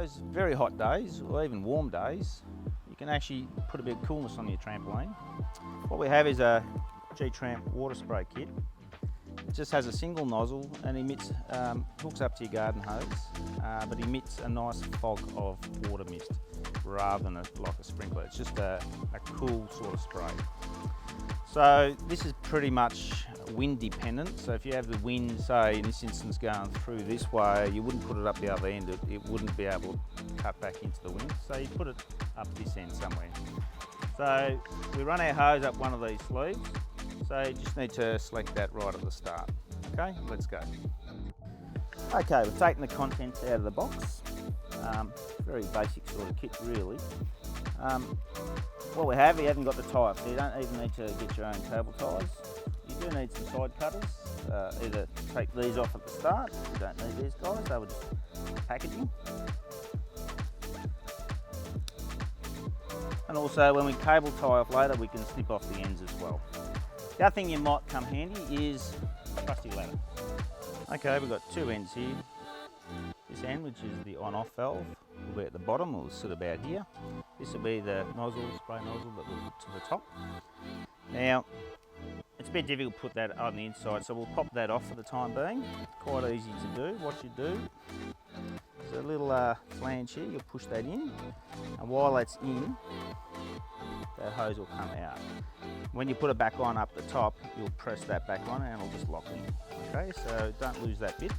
those very hot days or even warm days, you can actually put a bit of coolness on your trampoline. What we have is a GeeTramp Water Spray Kit. It just has a single nozzle and emits, hooks up to your garden hose, but emits a nice fog of water mist rather than like a sprinkler. It's just a cool sort of spray. So this is pretty much wind dependent. So if you have the wind, say in this instance, going through this way, you wouldn't put it up the other end. It wouldn't be able to cut back into the wind. So you put it up this end somewhere. So we run our hose up one of these sleeves. So you just need to select that right at the start. Okay, let's go. Okay, we've taken the contents out of the box. Very basic sort of kit really. What we have, you haven't got the tie up, so you don't even need to get your own cable ties. You do need some side cutters. Either take these off at the start, you don't need these guys, they were just packaging. And also when we cable tie off later, we can snip off the ends as well. The other thing you might come handy is a trusty ladder. Okay, we've got two ends here. This end, which is the on-off valve, will be at the bottom, will sit about here. This will be the nozzle, spray nozzle that we'll put to the top. Now, it's a bit difficult to put that on the inside, so we'll pop that off for the time being. Quite easy to do. What you do, there's a little flange here, you'll push that in, and while that's in, that hose will come out. When you put it back on up the top, you'll press that back on and it'll just lock in. Okay, so don't lose that bit.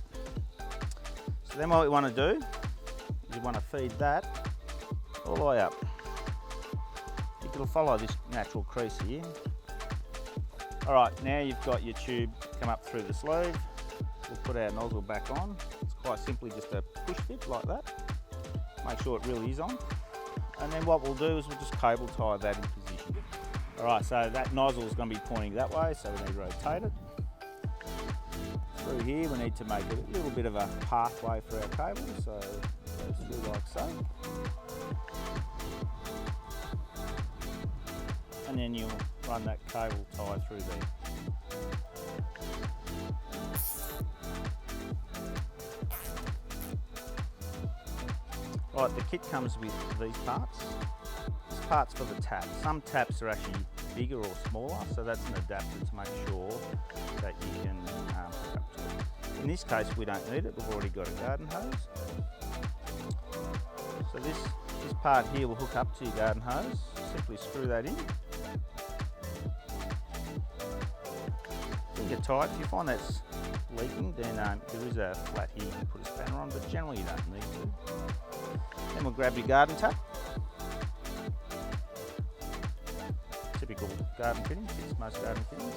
So then what we want to do is you want to feed that all the way up. It'll follow this natural crease here. All right, now you've got your tube come up through the sleeve. We'll put our nozzle back on. It's quite simply just a push fit like that. Make sure it really is on. And then what we'll do is we'll just cable tie that in position. All right, so that nozzle is going to be pointing that way, so we need to rotate it. Through here, we need to make it a little bit of a pathway for our cable, so it goes through like so. And then you'll run that cable tie through there. Right, the kit comes with these parts. This part's for the tap. Some taps are actually bigger or smaller, so that's an adapter to make sure that you can hook up to it. In this case, we don't need it. We've already got a garden hose. So this part here will hook up to your garden hose. Simply screw that in. Get tight. If you find that's leaking, then there is a flat here you can put a spanner on, but generally you don't need to. Then we'll grab your garden tap. Typical garden fitting, fits most garden fittings.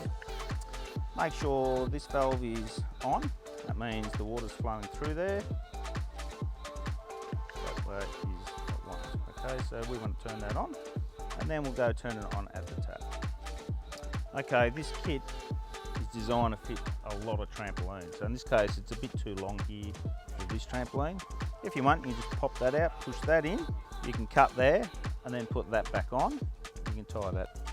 Make sure this valve is on. That means the water's flowing through there. That way is at once. Okay, so we want to turn that on, and then we'll go turn it on at the tap. Okay, this kit is designed to fit a lot of trampolines. So in this case, it's a bit too long here for this trampoline. If you want, you just pop that out, push that in. You can cut there and then put that back on. You can tie that